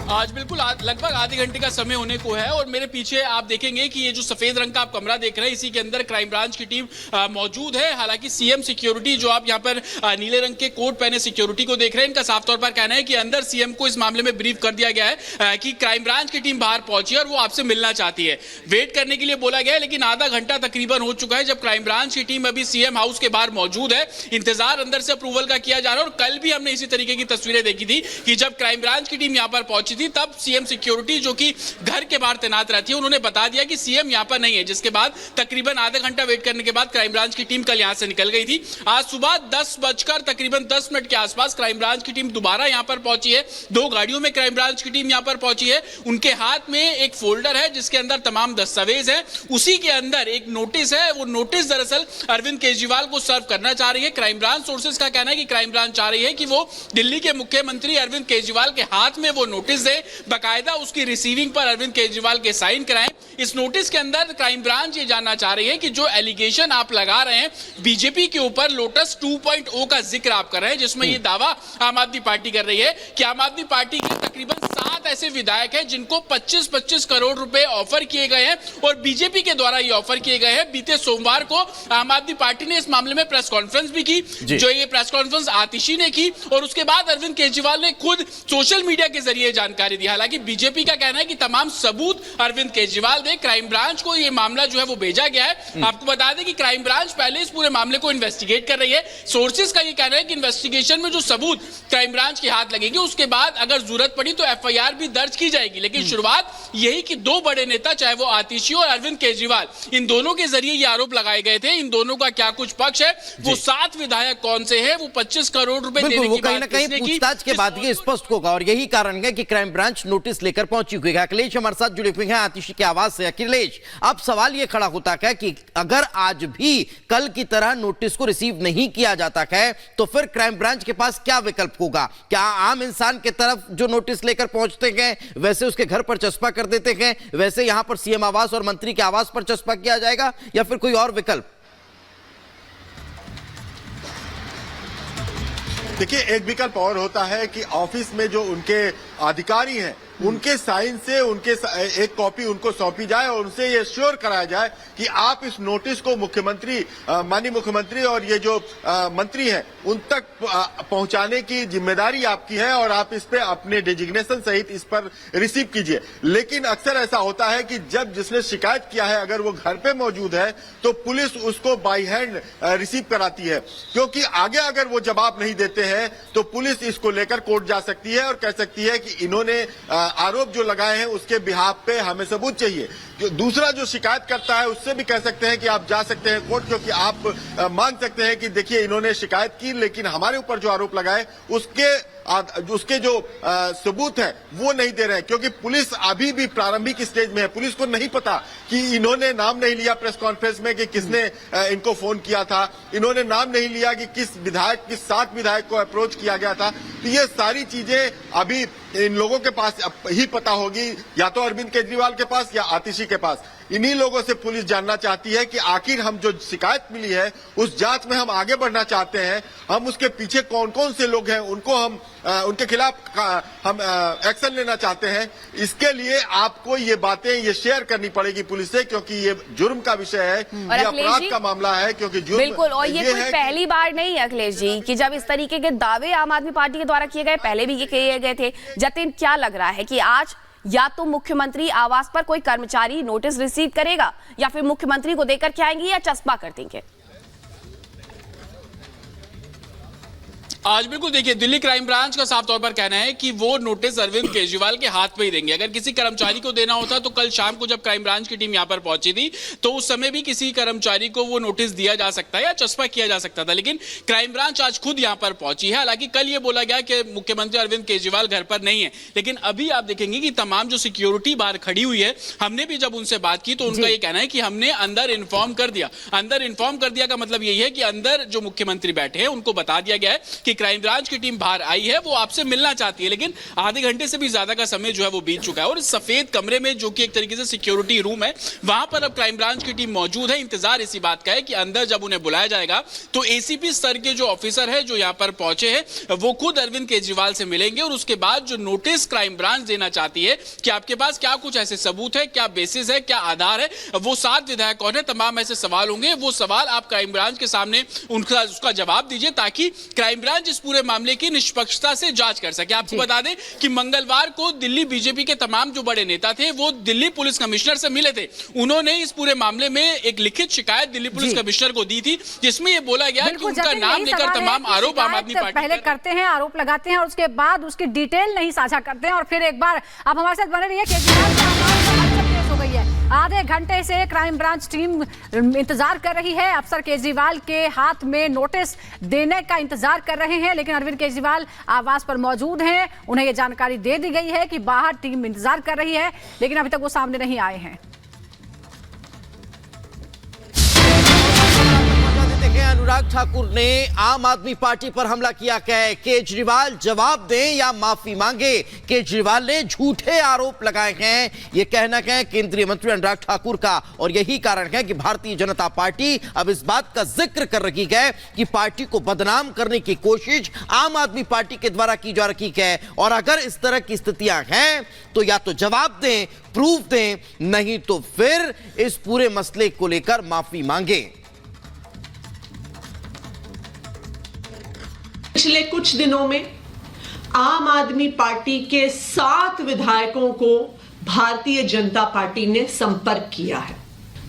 आज बिल्कुल लगभग आधे घंटे का समय होने को है और मेरे पीछे आप देखेंगे कि ये जो सफेद रंग का आप कमरा देख रहे हैं, इसी के अंदर क्राइम ब्रांच की टीम मौजूद है। हालांकि सीएम सिक्योरिटी, जो आप यहाँ पर नीले रंग के कोट पहने सिक्योरिटी को देख रहे हैं, इनका साफ तौर पर कहना है कि अंदर सीएम को इस मामले में ब्रीफ कर दिया गया है कि क्राइम ब्रांच की टीम बाहर पहुंची है और वो आपसे मिलना चाहती है। वेट करने के लिए बोला गया है, लेकिन आधा घंटा तकरीबन हो चुका है जब क्राइम ब्रांच की टीम अभी सीएम हाउस के बाहर मौजूद है। इंतजार अंदर से अप्रूवल का किया जा रहा है। और कल भी हमने इसी तरीके की तस्वीरें देखी थी कि जब क्राइम ब्रांच की टीम यहाँ पर पहुंची थी, तब सीएम सिक्योरिटी जो कि घर के बाहर तैनात रहती है, उन्होंने बता दिया कि सीएम यहां पर नहीं है, जिसके बाद तकरीबन आधा घंटा वेट करने के बाद क्राइम ब्रांच की टीम कल यहां से निकल गई थी। आज सुबह 10 बजकर तकरीबन 10 मिनट के आसपास क्राइम ब्रांच की टीम दोबारा यहां पर पहुंची है। 2 गाड़ियों में क्राइम ब्रांच की टीम यहां पर पहुंची है। उनके हाथ में एक फोल्डर है जिसके अंदर तमाम दस्तावेज है। उसी के अंदर एक नोटिस है। वो नोटिस दरअसल अरविंद केजरीवाल को सर्व करना चाह रही है। क्राइम ब्रांच सोर्सेज का कहना है कि क्राइम ब्रांच चाह रही है कि वो दिल्ली के मुख्यमंत्री अरविंद केजरीवाल के हाथ में वो नोटिस दे, बाकायदा उसकी रिसीविंग पर अरविंद केजरीवाल के साइन कराएं। इस नोटिस के अंदर क्राइम ब्रांच ये जानना चाह रही है कि जो एलिगेशन आप लगा रहे हैं बीजेपी के ऊपर, लोटस 2.0 का जिक्र आप कर रहे हैं, जिसमें ये दावा आम आदमी पार्टी कर रही है कि आम आदमी पार्टी के तकरीबन 7 ऐसे विधायक हैं जिनको 25-25 करोड़ रुपए ऑफर किए गए हैं और बीजेपी के द्वारा ये ऑफर किए गए हैं। बीते सोमवार को आम आदमी पार्टी ने इस मामले में प्रेस कॉन्फ्रेंस भी की, जो ये प्रेस कॉन्फ्रेंस आतिशी ने की, और उसके बाद अरविंद केजरीवाल ने खुद सोशल मीडिया के जरिए जानकारी दी। हालांकि बीजेपी का कहना है कि तमाम सबूत अरविंद केजरीवाल दे। क्राइम ब्रांच को ये मामला जो है वो भेजा गया है। आपको बता दें कि क्राइम ब्रांच पहले इस पूरे मामले को इन्वेस्टिगेट कर रही है। सोर्सेज का ये कहना है कि इन्वेस्टिगेशन में जो सबूत क्राइम ब्रांच के हाथ लगेगी, उसके बाद अगर जरूरत पड़ी तो एफआईआर भी दर्ज की जाएगी। लेकिन शुरुआत यही कि 2 बड़े नेता, चाहे वो आतिशी और अरविंद केजरीवाल, इन दोनों के जरिए ये आरोप लगाए गए थे। इन दोनों का क्या कुछ पक्ष है, वो 7 विधायक कौन से हैं, वो 25 करोड़ रुपए देने की कहीं ना कहीं पूछताछ के बाद ये स्पष्ट होगा और यही कारण है कि क्राइम ब्रांच नोटिस लेकर पहुंची हुई है। अखिलेश हमारे साथ जुड़े हुए हैं आतिशी की आवाज से। अखिलेश, अब सवाल ये खड़ा होता है कि अगर आज भी कल की तरह नोटिस को रिसीव नहीं किया जाता है तो फिर क्राइम ब्रांच के पास क्या विकल्प होगा? क्या आम इंसान के तरफ जो नोटिस लेकर पहुंचते हैं वैसे उसके घर पर चस्पा कर देते हैं, वैसे यहां पर सीएम आवास और मंत्री के आवास पर चस्पा किया जाएगा, या फिर कोई और विकल्प? देखिए, एक विकल्प और होता है कि ऑफिस में जो उनके अधिकारी हैं उनके साइन से एक कॉपी उनको सौंपी जाए और उनसे ये श्योर कराया जाए कि आप इस नोटिस को मुख्यमंत्री, माननीय मुख्यमंत्री और ये जो मंत्री हैं उन तक पहुंचाने की जिम्मेदारी आपकी है और आप इस पे अपने डेजिग्नेशन सहित इस पर रिसीव कीजिए। लेकिन अक्सर ऐसा होता है कि जब जिसने शिकायत किया है अगर वो घर पे मौजूद है तो पुलिस उसको बाई हैंड रिसीव कराती है, क्योंकि आगे अगर वो जवाब नहीं देते हैं तो पुलिस इसको लेकर कोर्ट जा सकती है और कह सकती है कि इन्होंने आरोप जो लगाए हैं उसके बिहाफ पे हमें सबूत चाहिए। जो दूसरा जो शिकायत करता है उससे भी कह सकते हैं कि आप जा सकते हैं कोर्ट, क्योंकि आप मांग सकते हैं कि देखिए इन्होंने शिकायत की लेकिन हमारे ऊपर जो आरोप लगाए उसके जो सबूत है वो नहीं दे रहे हैं, क्योंकि पुलिस अभी भी प्रारंभिक स्टेज में है। पुलिस को नहीं पता कि इन्होंने नाम नहीं लिया प्रेस कॉन्फ्रेंस में कि किसने इनको फोन किया था, इन्होंने नाम नहीं लिया कि किस 7 विधायक को अप्रोच किया गया था। तो ये सारी चीजें अभी इन लोगों के पास ही पता होगी, या तो अरविंद केजरीवाल के पास या आतिशी के पास। इन्हीं लोगों से पुलिस जानना चाहती है कि आखिर हम जो शिकायत मिली है उस जांच में हम आगे बढ़ना चाहते हैं, हम उसके पीछे कौन कौन से लोग हैं उनको हम उनके खिलाफ हम एक्शन लेना चाहते हैं। इसके लिए आपको ये बातें ये शेयर करनी पड़ेगी पुलिस से, क्योंकि ये जुर्म का विषय है, ये अपराध का मामला है। क्योंकि जुर्म बिल्कुल, और ये कोई पहली बार नहीं है अखिलेश जी कि जब इस तरीके के दावे आम आदमी पार्टी के द्वारा किए गए, पहले भी ये किए गए थे। जतिन, क्या लग रहा है कि आज या तो मुख्यमंत्री आवास पर कोई कर्मचारी नोटिस रिसीव करेगा या फिर मुख्यमंत्री को देकर के आएंगे या चस्पा कर देंगे? आज बिल्कुल देखिए, दिल्ली क्राइम ब्रांच का साफ तौर पर कहना है कि वो नोटिस अरविंद केजरीवाल के हाथ में ही देंगे। अगर किसी कर्मचारी को देना होता तो कल शाम को जब क्राइम ब्रांच की टीम यहां पर पहुंची थी तो उस समय भी किसी कर्मचारी को वो नोटिस दिया जा सकता है या चस्पा किया जा सकता था, लेकिन क्राइम ब्रांच आज खुद यहां पर पहुंची है। हालांकि कल ये बोला गया कि मुख्यमंत्री अरविंद केजरीवाल घर पर नहीं है, लेकिन अभी आप देखेंगे कि तमाम जो सिक्योरिटी बाहर खड़ी हुई है, हमने भी जब उनसे बात की तो उनका ये कहना है कि हमने अंदर इन्फॉर्म कर दिया। अंदर इन्फॉर्म कर दिया का मतलब यही है कि अंदर जो मुख्यमंत्री बैठे हैं उनको बता दिया गया है कि कि क्राइम ब्रांच की टीम बाहर आई है, वो आपसे मिलना चाहती है, लेकिन आधे घंटे से भी ज्यादा का समय जो है वो बीत चुका है। और इस सफेद कमरे में, जो कि एक तरीके से सिक्योरिटी रूम है, वहां पर अब क्राइम ब्रांच की टीम मौजूद है। इंतजार इसी बात का है कि अंदर जब उन्हें बुलाया जाएगा तो एसीपी स्तर के जो ऑफिसर है जो यहां पर पहुंचे हैं वो खुद अरविंद केजरीवाल से मिलेंगे और उसके बाद जो नोटिस क्राइम ब्रांच देना चाहती है कि आपके पास क्या कुछ ऐसे सबूत है, क्या बेसिस है, क्या आधार है, वो 7 विधायक कौन है, तमाम ऐसे सवाल होंगे। वो सवाल आप क्राइम ब्रांच के सामने उसका जवाब दीजिए ताकि क्राइम ब्रांच इस पूरे मामले की निष्पक्षता से जांच कर सके। आपको बता दें कि मंगलवार को दिल्ली बीजेपी के तमाम जो बड़े नेता थे वो दिल्ली पुलिस कमिश्नर से मिले थे। उन्होंने इस पूरे मामले में एक लिखित शिकायत दिल्ली पुलिस कमिश्नर को दी थी, जिसमें यह बोला गया कि उनका नाम लेकर तमाम आरोप आम आदमी पार्टी पहले करते हैं, आरोप लगाते हैं और उसके बाद उसकी डिटेल नहीं साझा करते हैं और फिर एक बार आप हमारे साथ बने रहिए। केस हो गई है, आधे घंटे से क्राइम ब्रांच टीम इंतजार कर रही है, अफसर केजरीवाल के हाथ में नोटिस देने का इंतजार कर रहे हैं, लेकिन अरविंद केजरीवाल आवास पर मौजूद हैं। उन्हें यह जानकारी दे दी गई है कि बाहर टीम इंतजार कर रही है, लेकिन अभी तक वो सामने नहीं आए हैं। अनुराग ठाकुर ने आम आदमी पार्टी पर हमला किया, कहे केजरीवाल जवाब दें या माफी मांगे। केजरीवाल ने झूठे आरोप लगाए हैं, यह कहना है केंद्रीय मंत्री अनुराग ठाकुर का, और यही कारण है कि भारतीय जनता पार्टी अब इस बात का जिक्र कर रही है कि पार्टी को बदनाम करने की कोशिश आम आदमी पार्टी के द्वारा की जा रही है। और अगर इस तरह की स्थितियां हैं तो या तो जवाब दें, प्रूफ दें, नहीं तो फिर इस पूरे मसले को लेकर माफी मांगे। पिछले कुछ दिनों में आम आदमी पार्टी के 7 विधायकों को भारतीय जनता पार्टी ने संपर्क किया है।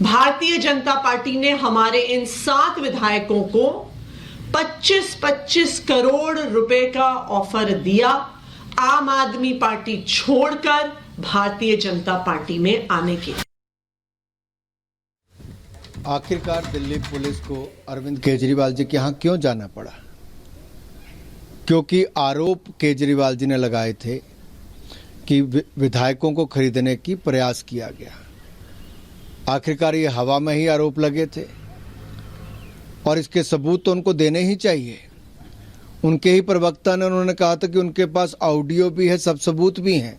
भारतीय जनता पार्टी ने हमारे इन 7 विधायकों को 25-25 करोड़ रुपए का ऑफर दिया आम आदमी पार्टी छोड़कर भारतीय जनता पार्टी में आने के। आखिरकार दिल्ली पुलिस को अरविंद केजरीवाल जी के यहां क्यों जाना पड़ा? क्योंकि आरोप केजरीवाल जी ने लगाए थे कि विधायकों को खरीदने की प्रयास किया गया। आखिरकार ये हवा में ही आरोप लगे थे और इसके सबूत तो उनको देने ही चाहिए। उनके ही प्रवक्ता ने उन्होंने कहा था कि उनके पास ऑडियो भी है, सब सबूत भी हैं।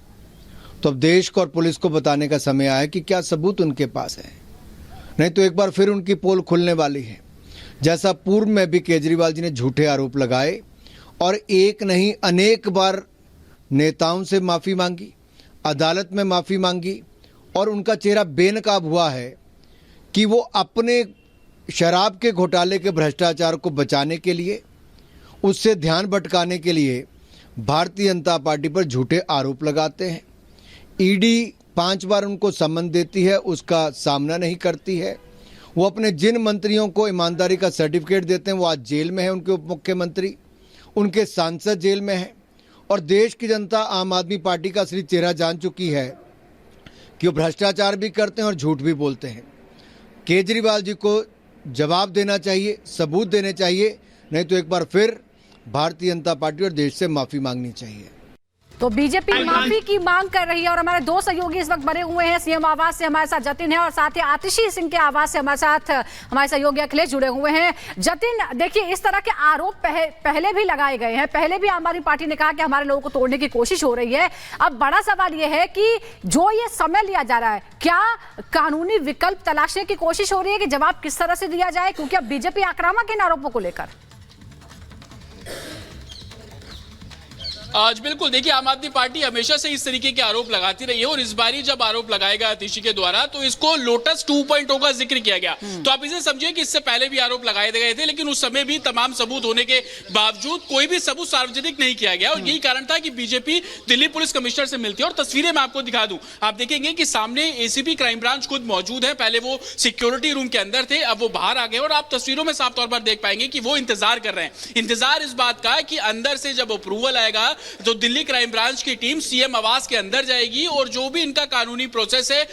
तो अब देश को और पुलिस को बताने का समय आया कि क्या सबूत उनके पास है, नहीं तो एक बार फिर उनकी पोल खुलने वाली है। जैसा पूर्व में भी केजरीवाल जी ने झूठे आरोप लगाए और एक नहीं अनेक बार नेताओं से माफ़ी मांगी, अदालत में माफ़ी मांगी, और उनका चेहरा बेनकाब हुआ है कि वो अपने शराब के घोटाले के भ्रष्टाचार को बचाने के लिए, उससे ध्यान भटकाने के लिए भारतीय जनता पार्टी पर झूठे आरोप लगाते हैं। ईडी 5 बार उनको सम्मन देती है, उसका सामना नहीं करती है। वो अपने जिन मंत्रियों को ईमानदारी का सर्टिफिकेट देते हैं वो आज जेल में है, उनके उप मुख्यमंत्री, उनके सांसद जेल में हैं, और देश की जनता आम आदमी पार्टी का असली चेहरा जान चुकी है कि वो भ्रष्टाचार भी करते हैं और झूठ भी बोलते हैं। केजरीवाल जी को जवाब देना चाहिए, सबूत देने चाहिए, नहीं तो एक बार फिर भारतीय जनता पार्टी और देश से माफ़ी मांगनी चाहिए। तो बीजेपी माफी की मांग कर रही है और हमारे 2 सहयोगी इस वक्त बने हुए हैं। सीएम आवास से हमारे साथ जतिन है और साथ ही आतिशी सिंह के आवास से हमारे साथ हमारे सहयोगी अखिलेश जुड़े हुए हैं। जतिन, देखिए इस तरह के आरोप पहले भी लगाए गए हैं, पहले भी आम आदमी पार्टी ने कहा कि हमारे लोगों को तोड़ने की कोशिश हो रही है। अब बड़ा सवाल यह है कि जो ये समय लिया जा रहा है, क्या कानूनी विकल्प तलाशने की कोशिश हो रही है कि जवाब किस तरह से दिया जाए, क्योंकि अब बीजेपी आक्रामक इन आरोपों को लेकर? आज बिल्कुल देखिए, आम आदमी पार्टी हमेशा से इस तरीके के आरोप लगाती रही है और इस बारी जब आरोप लगाएगा आतिशी के द्वारा तो इसको लोटस 2.0 का जिक्र किया गया। तो आप इसे समझिए कि इससे पहले भी आरोप लगाए गए थे, लेकिन उस समय भी तमाम सबूत होने के बावजूद कोई भी सबूत सार्वजनिक नहीं किया गया और यही कारण था कि बीजेपी दिल्ली पुलिस कमिश्नर से मिलती है। और तस्वीरें मैं आपको दिखा दूं, आप देखेंगे कि सामने एसीपी क्राइम ब्रांच खुद मौजूद है। पहले वो सिक्योरिटी रूम के अंदर थे, अब वो बाहर आ गए और आप तस्वीरों में साफ तौर पर देख पाएंगे कि वो इंतजार कर रहे हैं। इंतजार इस बात का है कि अंदर से जब अप्रूवल आएगा तो दिल्ली क्राइम ब्रांच की टीम सीएम आवास के अंदर जाएगी और जो भी इनका कानूनी प्रोसेस है